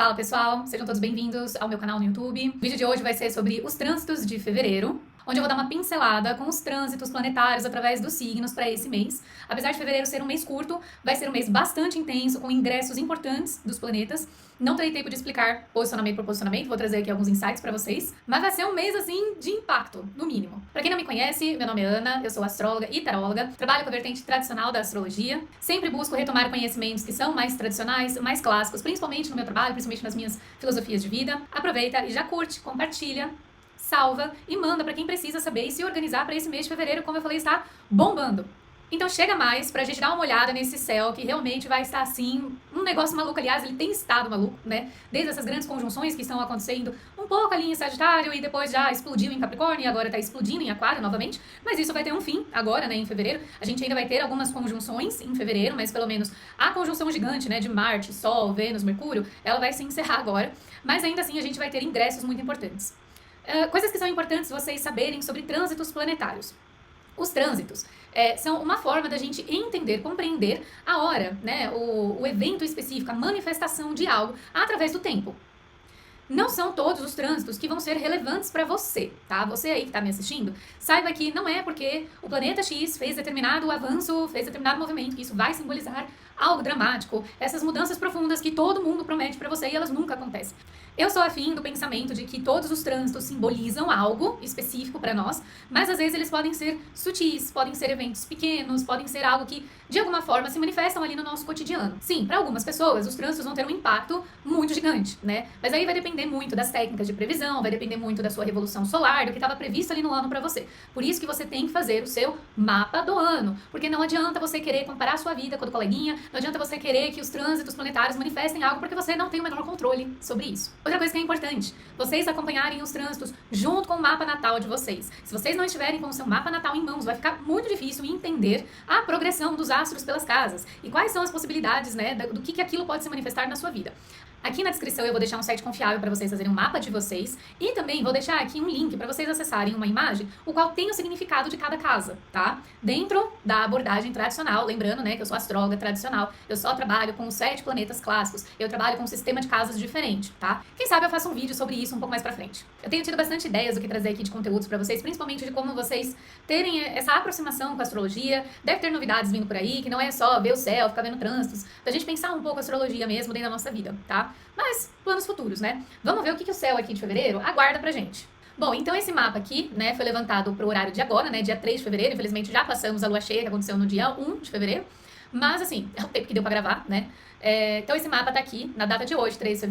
Fala pessoal, sejam todos bem-vindos ao meu canal no YouTube. O vídeo de hoje vai ser sobre os trânsitos de fevereiro, onde eu vou dar uma pincelada com os trânsitos planetários através dos signos para esse mês. Apesar de fevereiro ser um mês curto, vai ser um mês bastante intenso, com ingressos importantes dos planetas. Não terei tempo de explicar posicionamento por posicionamento, vou trazer aqui alguns insights para vocês, mas vai ser um mês, assim, de impacto, no mínimo. Para quem não me conhece, meu nome é Ana, eu sou astróloga e taróloga, trabalho com a vertente tradicional da astrologia, sempre busco retomar conhecimentos que são mais tradicionais, mais clássicos, principalmente no meu trabalho, principalmente nas minhas filosofias de vida. Aproveita e já curte, compartilha, salva e manda para quem precisa saber e se organizar para esse mês de fevereiro, como eu falei, está bombando. Então chega mais pra gente dar uma olhada nesse céu que realmente vai estar assim, um negócio maluco. Aliás, ele tem estado maluco, né? Desde essas grandes conjunções que estão acontecendo um pouco ali em Sagitário e depois já explodiu em Capricórnio e agora tá explodindo em Aquário novamente. Mas isso vai ter um fim agora, né, em fevereiro. A gente ainda vai ter algumas conjunções em fevereiro, mas pelo menos a conjunção gigante, né, de Marte, Sol, Vênus, Mercúrio, ela vai se encerrar agora. Mas ainda assim a gente vai ter ingressos muito importantes. Coisas que são importantes vocês saberem sobre trânsitos planetários. Os trânsitos são uma forma da gente entender, compreender a hora, né, o evento específico, a manifestação de algo através do tempo. Não são todos os trânsitos que vão ser relevantes para você, tá? Você aí que está me assistindo, saiba que não é porque o planeta X fez determinado avanço, fez determinado movimento, que isso vai simbolizar algo dramático, essas mudanças profundas que todo mundo promete para você e elas nunca acontecem. Eu sou afim do pensamento de que todos os trânsitos simbolizam algo específico para nós, mas às vezes eles podem ser sutis, podem ser eventos pequenos, podem ser algo que de alguma forma se manifestam ali no nosso cotidiano. Sim, para algumas pessoas os trânsitos vão ter um impacto muito gigante, né? Mas aí vai depender muito das técnicas de previsão, vai depender muito da sua revolução solar, do que estava previsto ali no ano para você. Por isso que você tem que fazer o seu mapa do ano, porque não adianta você querer comparar a sua vida com a do coleguinha, não adianta você querer que os trânsitos planetários manifestem algo porque você não tem o menor controle sobre isso. Outra coisa que é importante, vocês acompanharem os trânsitos junto com o mapa natal de vocês. Se vocês não estiverem com o seu mapa natal em mãos, vai ficar muito difícil entender a progressão dos astros pelas casas e quais são as possibilidades, né, do que aquilo pode se manifestar na sua vida. Aqui na descrição eu vou deixar um site confiável para vocês fazerem um mapa de vocês e também vou deixar aqui um link para vocês acessarem uma imagem, o qual tem o significado de cada casa, tá? Dentro da abordagem tradicional, lembrando, né, que eu sou astróloga tradicional, eu só trabalho com os 7 planetas clássicos, eu trabalho com um sistema de casas diferente, tá? Quem sabe eu faço um vídeo sobre isso um pouco mais pra frente. Eu tenho tido bastante ideias do que trazer aqui de conteúdos para vocês, principalmente de como vocês terem essa aproximação com a astrologia, deve ter novidades vindo por aí, que não é só ver o céu, ficar vendo trânsitos, da gente pensar um pouco a astrologia mesmo dentro da nossa vida, tá? Mas, planos futuros, né? Vamos ver o que o céu aqui de fevereiro aguarda pra gente. Bom, então esse mapa aqui, né, foi levantado pro horário de agora, né, dia 3 de fevereiro, infelizmente já passamos a lua cheia, que aconteceu no dia 1 de fevereiro, mas assim, é o tempo que deu pra gravar, né? Então esse mapa tá aqui, na data de hoje, 3 de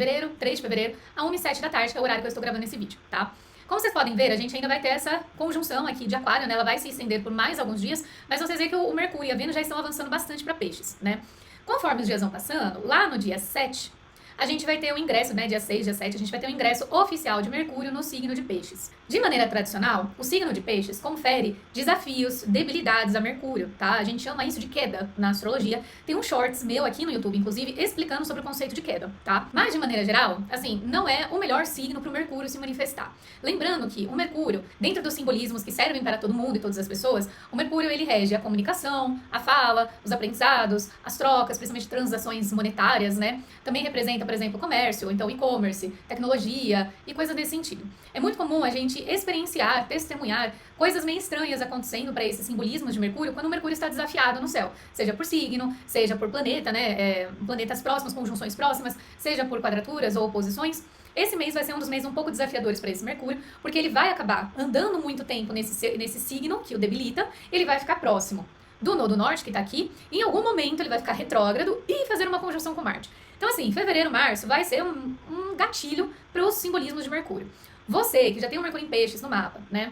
fevereiro, a 1h07 da tarde, que é o horário que eu estou gravando esse vídeo, tá? Como vocês podem ver, a gente ainda vai ter essa conjunção aqui de Aquário, né, ela vai se estender por mais alguns dias, mas vocês veem que o Mercúrio e a Vênus já estão avançando bastante para Peixes, né? Conforme os dias vão passando, lá no dia 7, a gente vai ter o ingresso, né, dia 6, dia 7, a gente vai ter o ingresso oficial de Mercúrio no signo de Peixes. De maneira tradicional, o signo de Peixes confere desafios, debilidades a Mercúrio, tá? A gente chama isso de queda na astrologia. Tem um shorts meu aqui no YouTube, inclusive, explicando sobre o conceito de queda, tá? Mas, de maneira geral, assim, não é o melhor signo para o Mercúrio se manifestar. Lembrando que o Mercúrio, dentro dos simbolismos que servem para todo mundo e todas as pessoas, o Mercúrio, ele rege a comunicação, a fala, os aprendizados, as trocas, principalmente transações monetárias, né? Também representa, por exemplo, comércio, então e-commerce, tecnologia e coisas desse sentido. É muito comum a gente experienciar, testemunhar coisas meio estranhas acontecendo para esses simbolismos de Mercúrio quando o Mercúrio está desafiado no céu, seja por signo, seja por planeta, né, planetas próximos, conjunções próximas, seja por quadraturas ou oposições. Esse mês vai ser um dos meses um pouco desafiadores para esse Mercúrio, porque ele vai acabar andando muito tempo nesse signo que o debilita, ele vai ficar próximo do Nodo Norte, que está aqui, e em algum momento ele vai ficar retrógrado e fazer uma conjunção com Marte. Então, assim, fevereiro, março vai ser um gatilho para os simbolismos de Mercúrio. Você, que já tem o Mercúrio em Peixes no mapa, né?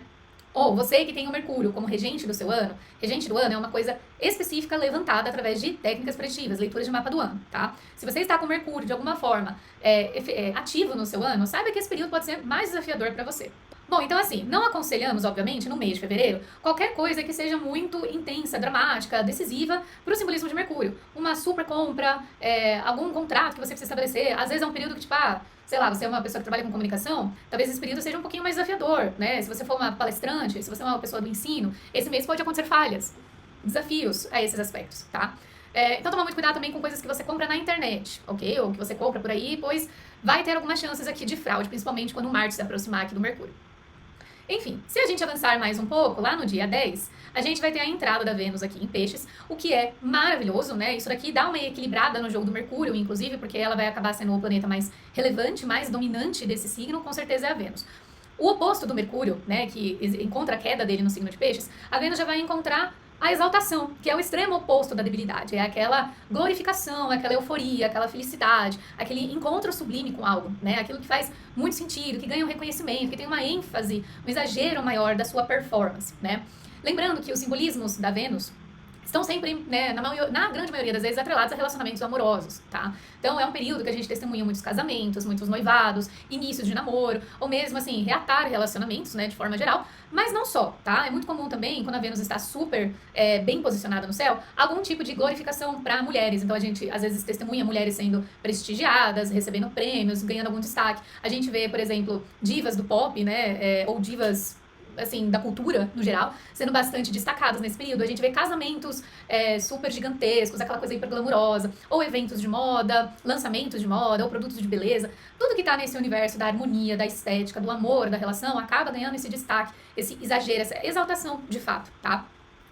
Ou você que tem o Mercúrio como regente do seu ano, regente do ano é uma coisa específica levantada através de técnicas preditivas, leituras de mapa do ano, tá? Se você está com o Mercúrio de alguma forma ativo no seu ano, saiba que esse período pode ser mais desafiador para você. Bom, então assim, não aconselhamos, obviamente, no mês de fevereiro, qualquer coisa que seja muito intensa, dramática, decisiva para o simbolismo de Mercúrio. Uma super compra, algum contrato que você precisa estabelecer, às vezes é um período que, tipo, sei lá, você é uma pessoa que trabalha com comunicação, talvez esse período seja um pouquinho mais desafiador, né? Se você for uma palestrante, se você é uma pessoa do ensino, esse mês pode acontecer falhas, desafios a esses aspectos, tá? Então toma muito cuidado também com coisas que você compra na internet, ok? Ou que você compra por aí, pois vai ter algumas chances aqui de fraude, principalmente quando Marte se aproximar aqui do Mercúrio. Enfim, se a gente avançar mais um pouco, lá no dia 10, a gente vai ter a entrada da Vênus aqui em Peixes, o que é maravilhoso, né? Isso daqui dá uma equilibrada no jogo do Mercúrio, inclusive, porque ela vai acabar sendo o planeta mais relevante, mais dominante desse signo, com certeza é a Vênus. O oposto do Mercúrio, né, que encontra a queda dele no signo de Peixes, a Vênus já vai encontrar a exaltação, que é o extremo oposto da debilidade, é aquela glorificação, aquela euforia, aquela felicidade, aquele encontro sublime com algo, né? Aquilo que faz muito sentido, que ganha um reconhecimento, que tem uma ênfase, um exagero maior da sua performance, né? Lembrando que os simbolismos da Vênus estão sempre, né, na grande maioria das vezes, atrelados a relacionamentos amorosos, tá? Então, é um período que a gente testemunha muitos casamentos, muitos noivados, inícios de namoro, ou mesmo, assim, reatar relacionamentos, né, de forma geral, mas não só, tá? É muito comum também, quando a Vênus está super bem posicionada no céu, algum tipo de glorificação para mulheres. Então, a gente, às vezes, testemunha mulheres sendo prestigiadas, recebendo prêmios, ganhando algum destaque. A gente vê, por exemplo, divas do pop, né, ou divas assim, da cultura, no geral, sendo bastante destacados nesse período. A gente vê casamentos super gigantescos, aquela coisa hiper glamurosa, ou eventos de moda, lançamentos de moda, ou produtos de beleza. Tudo que tá nesse universo da harmonia, da estética, do amor, da relação, acaba ganhando esse destaque, esse exagero, essa exaltação de fato, tá?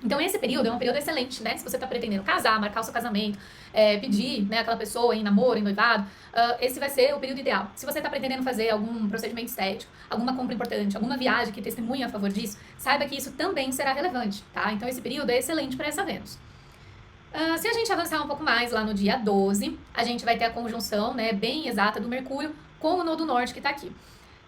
Então, esse período é um período excelente, né? Se você está pretendendo casar, marcar o seu casamento, pedir, né, aquela pessoa em namoro, em noivado, esse vai ser o período ideal. Se você está pretendendo fazer algum procedimento estético, alguma compra importante, alguma viagem que testemunha a favor disso, saiba que isso também será relevante, tá? Então, esse período é excelente para essa Vênus. Se a gente avançar um pouco mais, lá no dia 12, a gente vai ter a conjunção, né, bem exata do Mercúrio com o nodo norte que está aqui.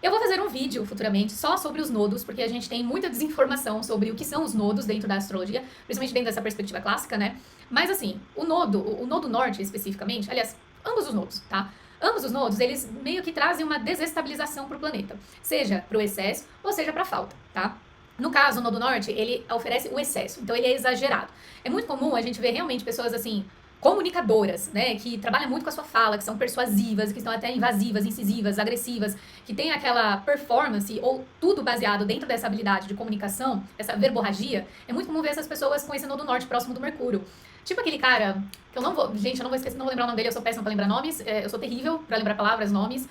Eu vou fazer um vídeo futuramente só sobre os nodos, porque a gente tem muita desinformação sobre o que são os nodos dentro da astrologia, principalmente dentro dessa perspectiva clássica, né? Mas assim, o nodo norte especificamente, aliás, ambos os nodos, tá? Ambos os nodos, eles meio que trazem uma desestabilização para o planeta, seja para o excesso ou seja para a falta, tá? No caso, o nodo norte, ele oferece o excesso, então ele é exagerado. É muito comum a gente ver realmente pessoas assim, comunicadoras, né, que trabalham muito com a sua fala, que são persuasivas, que estão até invasivas, incisivas, agressivas, que tem aquela performance ou tudo baseado dentro dessa habilidade de comunicação, essa verborragia. É muito comum ver essas pessoas com esse nodo norte próximo do Mercúrio. Tipo aquele cara, que eu não vou, gente, eu não vou esquecer, não vou lembrar o nome dele, eu sou péssima pra lembrar nomes, eu sou terrível pra lembrar palavras, nomes,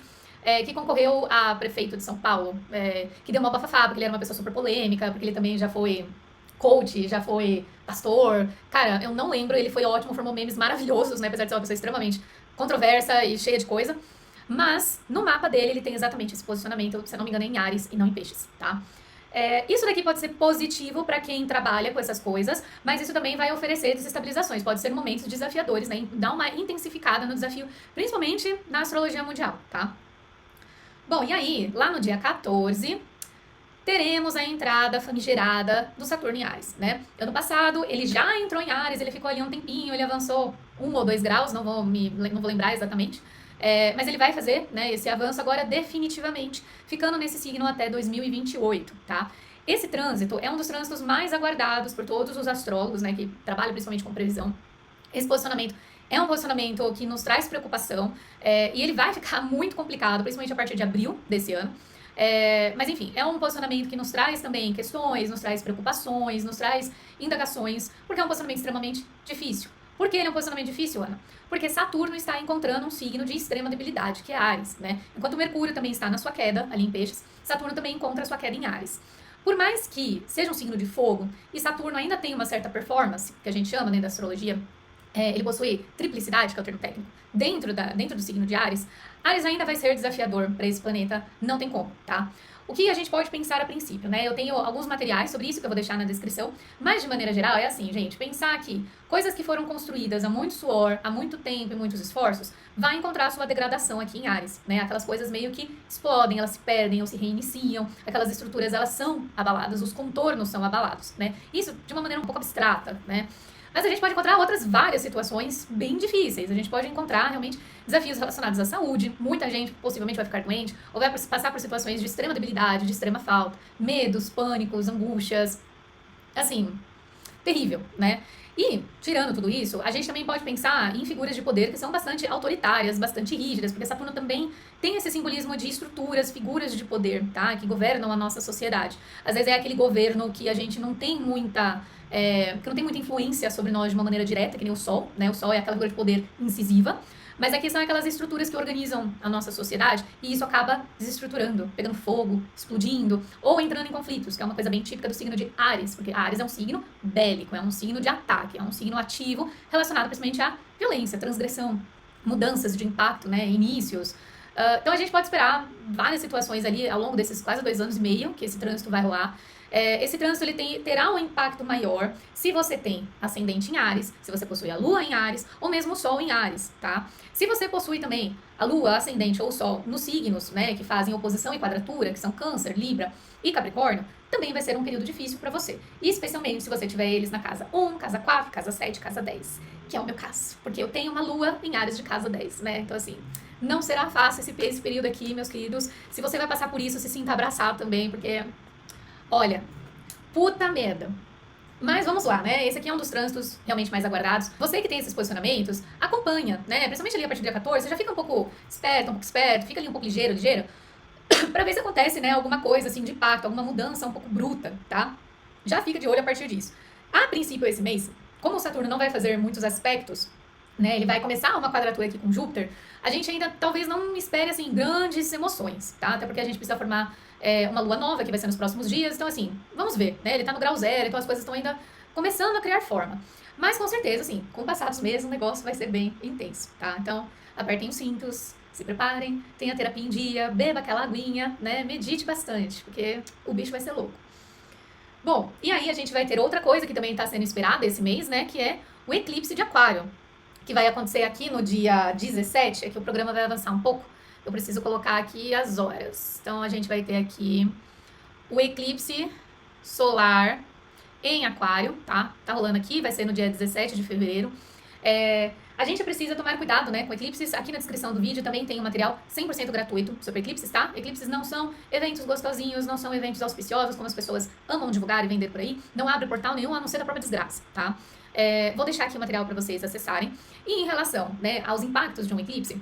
que concorreu a prefeito de São Paulo, que deu uma bafafá, porque ele era uma pessoa super polêmica, porque ele também já foi coach, já foi pastor. Cara, eu não lembro, ele foi ótimo, formou memes maravilhosos, né? Apesar de ser uma pessoa extremamente controversa e cheia de coisa. Mas no mapa dele ele tem exatamente esse posicionamento, se eu não me engano, é em Áries e não em Peixes, tá? Isso daqui pode ser positivo para quem trabalha com essas coisas, mas isso também vai oferecer desestabilizações. Pode ser momentos desafiadores, né? Dar uma intensificada no desafio, principalmente na astrologia mundial, tá? Bom, e aí, lá no dia 14, teremos a entrada famigerada do Saturno em Áries, né? Ano passado, ele já entrou em Áries, ele ficou ali um tempinho, ele avançou 1 ou 2 graus, não vou lembrar exatamente, mas ele vai fazer, né, esse avanço agora definitivamente, ficando nesse signo até 2028, tá? Esse trânsito é um dos trânsitos mais aguardados por todos os astrólogos, né, que trabalham principalmente com previsão. Esse posicionamento é um posicionamento que nos traz preocupação, e ele vai ficar muito complicado, principalmente a partir de abril desse ano. Mas enfim, é um posicionamento que nos traz também questões, nos traz preocupações, nos traz indagações, porque é um posicionamento extremamente difícil. Por que ele é um posicionamento difícil, Ana? Porque Saturno está encontrando um signo de extrema debilidade, que é Áries, né? Enquanto Mercúrio também está na sua queda, ali em Peixes, Saturno também encontra a sua queda em Áries. Por mais que seja um signo de fogo, e Saturno ainda tem uma certa performance, que a gente chama dentro da astrologia, ele possui triplicidade, que é o termo técnico, dentro do signo de Áries, Áries ainda vai ser desafiador para esse planeta, não tem como, tá? O que a gente pode pensar a princípio, né? Eu tenho alguns materiais sobre isso que eu vou deixar na descrição, mas de maneira geral é assim, gente, pensar que coisas que foram construídas há muito suor, há muito tempo e muitos esforços, vai encontrar sua degradação aqui em Áries, né? Aquelas coisas meio que explodem, elas se perdem ou se reiniciam, aquelas estruturas, elas são abaladas, os contornos são abalados, né? Isso de uma maneira um pouco abstrata, né? Mas a gente pode encontrar outras várias situações bem difíceis. A gente pode encontrar realmente desafios relacionados à saúde. Muita gente possivelmente vai ficar doente ou vai passar por situações de extrema debilidade, de extrema falta, medos, pânicos, angústias. Assim, terrível, né? E, tirando tudo isso, a gente também pode pensar em figuras de poder que são bastante autoritárias, bastante rígidas, porque Saturno também tem esse simbolismo de estruturas, figuras de poder, tá? Que governam a nossa sociedade. Às vezes é aquele governo que a gente não tem muita... que não tem muita influência sobre nós de uma maneira direta, que nem o Sol, né? O Sol é aquela figura de poder incisiva, Mas aqui são aquelas estruturas que organizam a nossa sociedade e isso acaba desestruturando, pegando fogo, explodindo ou entrando em conflitos, que é uma coisa bem típica do signo de Áries, porque Áries é um signo bélico, é um signo de ataque, é um signo ativo relacionado principalmente à violência, transgressão, mudanças de impacto, né, inícios. Então a gente pode esperar várias situações ali ao longo desses quase 2 anos e meio que esse trânsito vai rolar. Esse trânsito ele terá um impacto maior se você tem ascendente em Áries, se você possui a Lua em Áries, ou mesmo o Sol em Áries, tá? Se você possui também a Lua, ascendente ou o Sol nos signos, né, que fazem oposição e quadratura, que são Câncer, Libra e Capricórnio, também vai ser um período difícil para você. E especialmente se você tiver eles na casa 1, casa 4, casa 7, casa 10, que é o meu caso, porque eu tenho uma Lua em Áries de casa 10, né? Então assim, não será fácil esse período aqui, meus queridos. Se você vai passar por isso, se sinta abraçado também, porque olha, puta merda. Mas vamos lá, né? Esse aqui é um dos trânsitos realmente mais aguardados. Você que tem esses posicionamentos, acompanha, né? Principalmente ali a partir do dia 14, você já fica um pouco esperto, fica ali um pouco ligeiro, pra ver se acontece, né, alguma coisa assim de impacto, alguma mudança um pouco bruta, tá? Já fica de olho a partir disso. A princípio, esse mês, como o Saturno não vai fazer muitos aspectos, né, ele vai começar uma quadratura aqui com Júpiter, a gente ainda talvez não espere, assim, grandes emoções, tá? Até porque a gente precisa formar uma lua nova, que vai ser nos próximos dias, então, assim, vamos ver, né? Ele tá no grau 0, então as coisas estão ainda começando a criar forma. Mas, com certeza, assim, com o passar dos meses, o negócio vai ser bem intenso, tá? Então, apertem os cintos, se preparem, tenha terapia em dia, beba aquela aguinha, né? Medite bastante, porque o bicho vai ser louco. Bom, e aí a gente vai ter outra coisa que também está sendo esperada esse mês, né? Que é o eclipse de Aquário, que vai acontecer aqui no dia 17, é que o programa vai avançar um pouco. Eu preciso colocar aqui as horas. Então, a gente vai ter aqui o eclipse solar em Aquário, tá? Tá rolando aqui, vai ser no dia 17 de fevereiro. A gente precisa tomar cuidado, né, com eclipses. Aqui na descrição do vídeo também tem um material 100% gratuito sobre eclipses, tá? Eclipses não são eventos gostosinhos, não são eventos auspiciosos, como as pessoas amam divulgar e vender por aí. Não abre portal nenhum, a não ser da própria desgraça, tá? Vou deixar aqui o material para vocês acessarem. E em relação, né, aos impactos de um eclipse,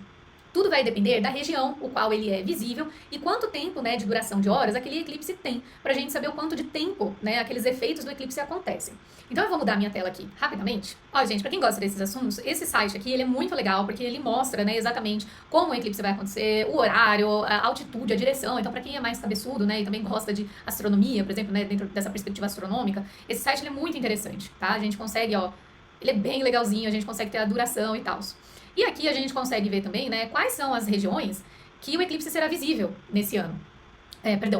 tudo vai depender da região o qual ele é visível e quanto tempo, né, de duração de horas aquele eclipse tem, pra gente saber o quanto de tempo, né, aqueles efeitos do eclipse acontecem. Então eu vou mudar minha tela aqui rapidamente. Ó, gente, pra quem gosta desses assuntos, esse site aqui, ele é muito legal porque ele mostra, né, exatamente como o eclipse vai acontecer, o horário, a altitude, a direção. Então pra quem é mais cabeçudo, né, e também gosta de astronomia, por exemplo, né, dentro dessa perspectiva astronômica, esse site ele é muito interessante, tá? A gente consegue, ó, ele é bem legalzinho, a gente consegue ter a duração e tal. E aqui a gente consegue ver também, né, quais são as regiões que o eclipse será visível nesse ano.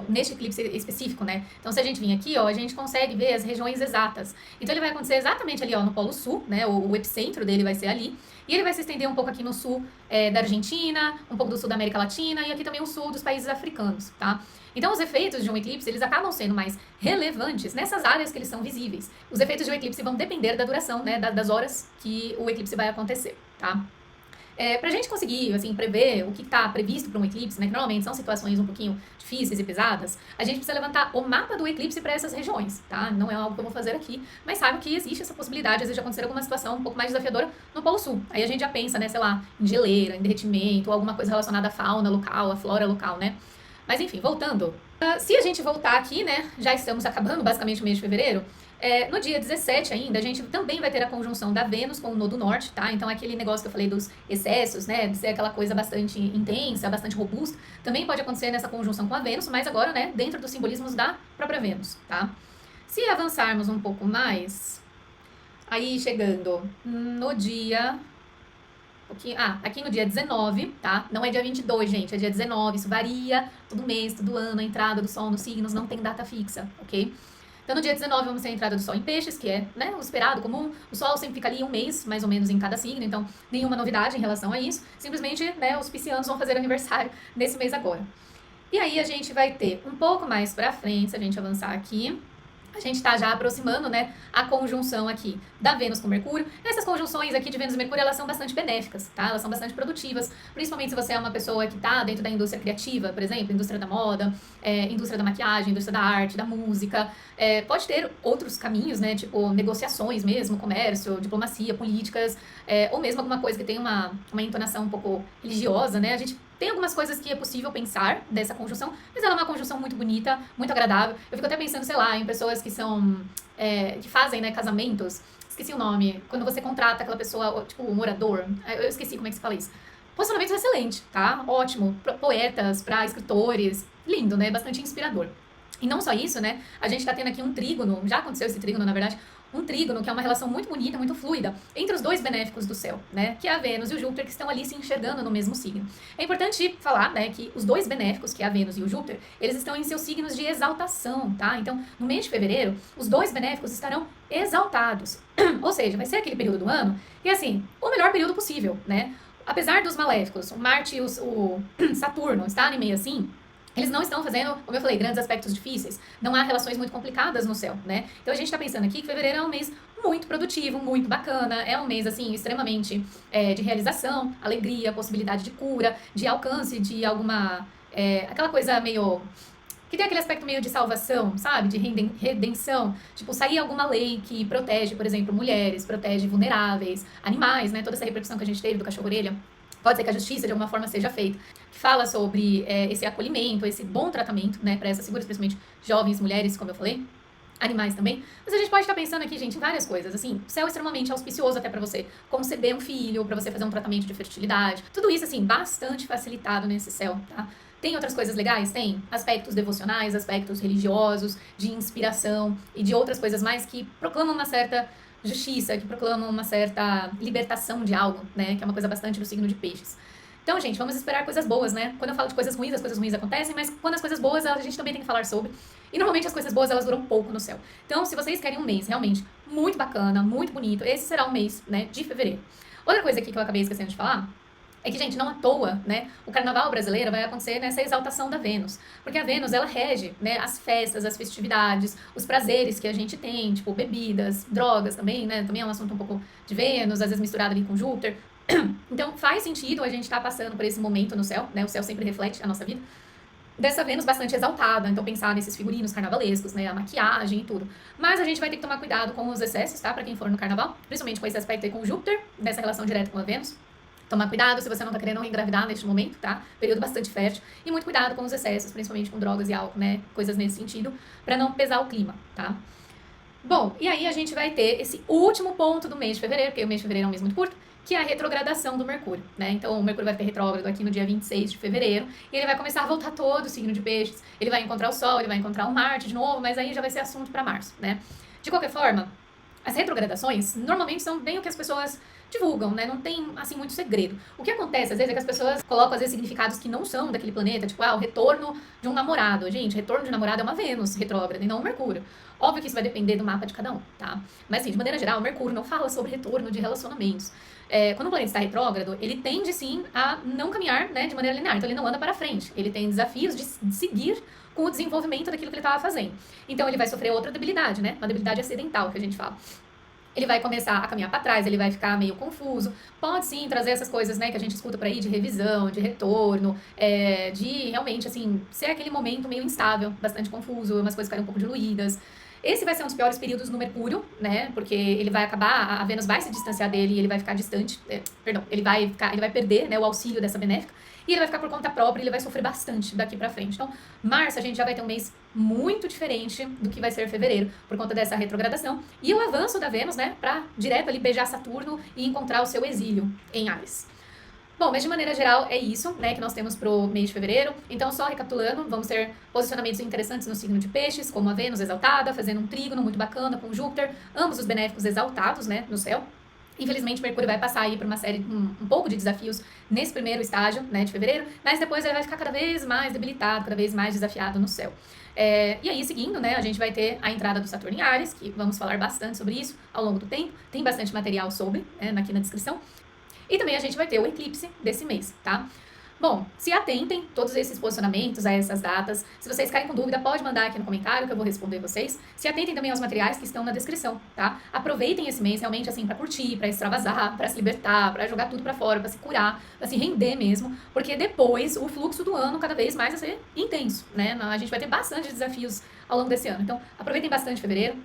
Neste eclipse específico, né? Então, se a gente vir aqui, ó, a gente consegue ver as regiões exatas. Então, ele vai acontecer exatamente ali, ó, no Polo Sul, né? O epicentro dele vai ser ali. E ele vai se estender um pouco aqui no sul da Argentina, um pouco do sul da América Latina e aqui também o sul dos países africanos, tá? Então, os efeitos de um eclipse, eles acabam sendo mais relevantes nessas áreas que eles são visíveis. Os efeitos de um eclipse vão depender da duração, né? Das horas que o eclipse vai acontecer, tá? Pra gente conseguir, assim, prever o que está previsto para um eclipse, né, que normalmente são situações um pouquinho difíceis e pesadas, a gente precisa levantar o mapa do eclipse para essas regiões, tá? Não é algo que eu vou fazer aqui, mas saiba que existe essa possibilidade, às vezes, de acontecer alguma situação um pouco mais desafiadora no Polo Sul. Aí a gente já pensa, né, sei lá, em geleira, em derretimento, ou alguma coisa relacionada à fauna local, à flora local, né? Mas enfim, voltando. Se a gente voltar aqui, né, já estamos acabando basicamente o mês de fevereiro, no dia 17 ainda, a gente também vai ter a conjunção da Vênus com o Nodo Norte, tá? Então, aquele negócio que eu falei dos excessos, né, de ser aquela coisa bastante intensa, bastante robusta, também pode acontecer nessa conjunção com a Vênus, mas agora, né, dentro dos simbolismos da própria Vênus, tá? Se avançarmos um pouco mais, aí chegando no dia... aqui no dia 19, tá? Não é dia 22, gente, é dia 19, isso varia todo mês, todo ano, a entrada do Sol nos signos, não tem data fixa, ok? Então, no dia 19, vamos ter a entrada do Sol em Peixes, que é, né, o esperado, comum. O Sol sempre fica ali um mês, mais ou menos, em cada signo, então nenhuma novidade em relação a isso. Simplesmente, né, os piscianos vão fazer aniversário nesse mês agora. E aí, a gente vai ter um pouco mais pra frente, se a gente avançar aqui, a gente está já aproximando, né, a conjunção aqui da Vênus com Mercúrio. Essas conjunções aqui de Vênus e Mercúrio, elas são bastante benéficas, tá? Elas são bastante produtivas, principalmente se você é uma pessoa que está dentro da indústria criativa, por exemplo, indústria da moda, indústria da maquiagem, indústria da arte, da música. Pode ter outros caminhos, né, tipo negociações mesmo, comércio, diplomacia, políticas, ou mesmo alguma coisa que tem uma entonação um pouco religiosa, né? A gente tem algumas coisas que é possível pensar dessa conjunção, mas ela é uma conjunção muito bonita, muito agradável. Eu fico até pensando, sei lá, em pessoas que são... que fazem, né, casamentos. Esqueci o nome. Quando você contrata aquela pessoa, tipo, o morador. Eu esqueci como é que se fala isso. Posicionamentos excelente, tá? Ótimo. Pra poetas, para escritores. Lindo, né? Bastante inspirador. E não só isso, né? A gente tá tendo aqui um trígono, já aconteceu esse trígono, na verdade, um trígono que é uma relação muito bonita, muito fluida, entre os dois benéficos do céu, né? Que é a Vênus e o Júpiter, que estão ali se enxergando no mesmo signo. É importante falar, né, que os dois benéficos, que é a Vênus e o Júpiter, eles estão em seus signos de exaltação, tá? Então, no mês de fevereiro, os dois benéficos estarão exaltados. Ou seja, vai ser aquele período do ano, e assim, o melhor período possível, né? Apesar dos maléficos, o Marte e o Saturno estarem meio assim, eles não estão fazendo, como eu falei, grandes aspectos difíceis. Não há relações muito complicadas no céu, né? Então a gente tá pensando aqui que fevereiro é um mês muito produtivo, muito bacana. É um mês, assim, extremamente de realização, alegria, possibilidade de cura, de alcance de alguma... aquela coisa meio... que tem aquele aspecto meio de salvação, sabe? De redenção. Tipo, sair alguma lei que protege, por exemplo, mulheres, protege vulneráveis, animais, né? Toda essa repercussão que a gente teve do cachorro-orelha. Pode ser que a justiça, de alguma forma, seja feita. Que fala sobre esse acolhimento, esse bom tratamento, né? Para essas figuras, principalmente jovens, mulheres, como eu falei. Animais também. Mas a gente pode estar pensando aqui, gente, em várias coisas. Assim, o céu é extremamente auspicioso até para você conceber um filho, para você fazer um tratamento de fertilidade. Tudo isso, assim, bastante facilitado nesse céu, tá? Tem outras coisas legais? Tem. Aspectos devocionais, aspectos religiosos, de inspiração e de outras coisas mais que proclamam uma certa justiça, que proclamam uma certa libertação de algo, né? Que é uma coisa bastante do signo de peixes. Então, gente, vamos esperar coisas boas, né? Quando eu falo de coisas ruins, as coisas ruins acontecem, mas quando as coisas boas, a gente também tem que falar sobre. E normalmente as coisas boas, elas duram pouco no céu. Então, se vocês querem um mês realmente muito bacana, muito bonito, esse será o mês, né, de fevereiro. Outra coisa aqui que eu acabei esquecendo de falar é que, gente, não à toa, né, o carnaval brasileiro vai acontecer nessa exaltação da Vênus. Porque a Vênus, ela rege, né, as festas, as festividades, os prazeres que a gente tem, tipo, bebidas, drogas também, né, também é um assunto um pouco de Vênus, às vezes misturado ali com Júpiter. Então, faz sentido a gente estar passando por esse momento no céu, né, o céu sempre reflete a nossa vida, dessa Vênus bastante exaltada, então pensar nesses figurinos carnavalescos, né, a maquiagem e tudo. Mas a gente vai ter que tomar cuidado com os excessos, tá, pra quem for no carnaval, principalmente com esse aspecto aí com o Júpiter, dessa relação direta com a Vênus. Tomar cuidado se você não tá querendo engravidar neste momento, tá? Período bastante fértil. E muito cuidado com os excessos, principalmente com drogas e álcool, né? Coisas nesse sentido, pra não pesar o clima, tá? Bom, e aí a gente vai ter esse último ponto do mês de fevereiro, porque o mês de fevereiro é um mês muito curto, que é a retrogradação do Mercúrio, né? Então o Mercúrio vai ficar retrógrado aqui no dia 26 de fevereiro, e ele vai começar a voltar todo o signo de peixes. Ele vai encontrar o Sol, ele vai encontrar o Marte de novo, mas aí já vai ser assunto pra março, né? De qualquer forma, as retrogradações normalmente são bem o que as pessoas divulgam, né? Não tem, assim, muito segredo. O que acontece, às vezes, é que as pessoas colocam, às vezes, significados que não são daquele planeta, tipo, o retorno de um namorado. Gente, retorno de namorado é uma Vênus retrógrada e não um Mercúrio. Óbvio que isso vai depender do mapa de cada um, tá? Mas, assim, de maneira geral, o Mercúrio não fala sobre retorno de relacionamentos. Quando o planeta está retrógrado, ele tende, sim, a não caminhar, né, de maneira linear. Então, ele não anda para frente. Ele tem desafios de seguir com o desenvolvimento daquilo que ele estava fazendo. Então, ele vai sofrer outra debilidade, né? Uma debilidade acidental, que a gente fala. Ele vai começar a caminhar para trás, ele vai ficar meio confuso. Pode sim trazer essas coisas, né, que a gente escuta por aí de revisão, de retorno, de realmente, assim, ser aquele momento meio instável, bastante confuso, umas coisas ficarem um pouco diluídas. Esse vai ser um dos piores períodos no Mercúrio, né, porque ele vai acabar, a Vênus vai se distanciar dele e ele vai ficar distante, ele vai perder, né, o auxílio dessa benéfica. E ele vai ficar por conta própria e ele vai sofrer bastante daqui pra frente. Então, março a gente já vai ter um mês muito diferente do que vai ser fevereiro, por conta dessa retrogradação. E o avanço da Vênus, né, pra direto ali beijar Saturno e encontrar o seu exílio em Áries. Bom, mas de maneira geral é isso, né, que nós temos pro mês de fevereiro. Então, só recapitulando, vamos ter posicionamentos interessantes no signo de peixes, como a Vênus exaltada, fazendo um trígono muito bacana com Júpiter, ambos os benéficos exaltados, né, no céu. Infelizmente, Mercúrio vai passar aí por uma série, um pouco de desafios nesse primeiro estágio, né, de fevereiro, mas depois ele vai ficar cada vez mais debilitado, cada vez mais desafiado no céu. E aí, seguindo, né, a gente vai ter a entrada do Saturno em Áries, que vamos falar bastante sobre isso ao longo do tempo, tem bastante material sobre, né, aqui na descrição. E também a gente vai ter o eclipse desse mês, tá? Bom, se atentem todos esses posicionamentos a essas datas. Se vocês ficarem com dúvida, pode mandar aqui no comentário que eu vou responder vocês. Se atentem também aos materiais que estão na descrição, tá? Aproveitem esse mês realmente assim pra curtir, pra extravasar, pra se libertar, pra jogar tudo pra fora, pra se curar, pra se render mesmo, porque depois o fluxo do ano cada vez mais vai ser intenso, né? A gente vai ter bastante desafios ao longo desse ano. Então, aproveitem bastante fevereiro.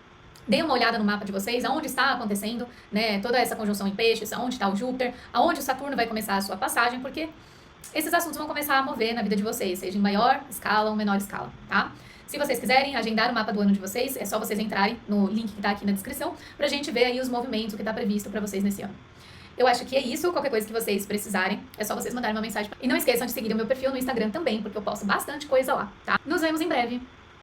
Deem uma olhada no mapa de vocês, aonde está acontecendo, né, toda essa conjunção em peixes, aonde está o Júpiter, aonde o Saturno vai começar a sua passagem, porque esses assuntos vão começar a mover na vida de vocês, seja em maior escala ou menor escala, tá? Se vocês quiserem agendar o mapa do ano de vocês, é só vocês entrarem no link que tá aqui na descrição pra gente ver aí os movimentos, o que tá previsto pra vocês nesse ano. Eu acho que é isso. Qualquer coisa que vocês precisarem, é só vocês mandarem uma mensagem. E não esqueçam de seguir o meu perfil no Instagram também, porque eu posto bastante coisa lá, tá? Nos vemos em breve.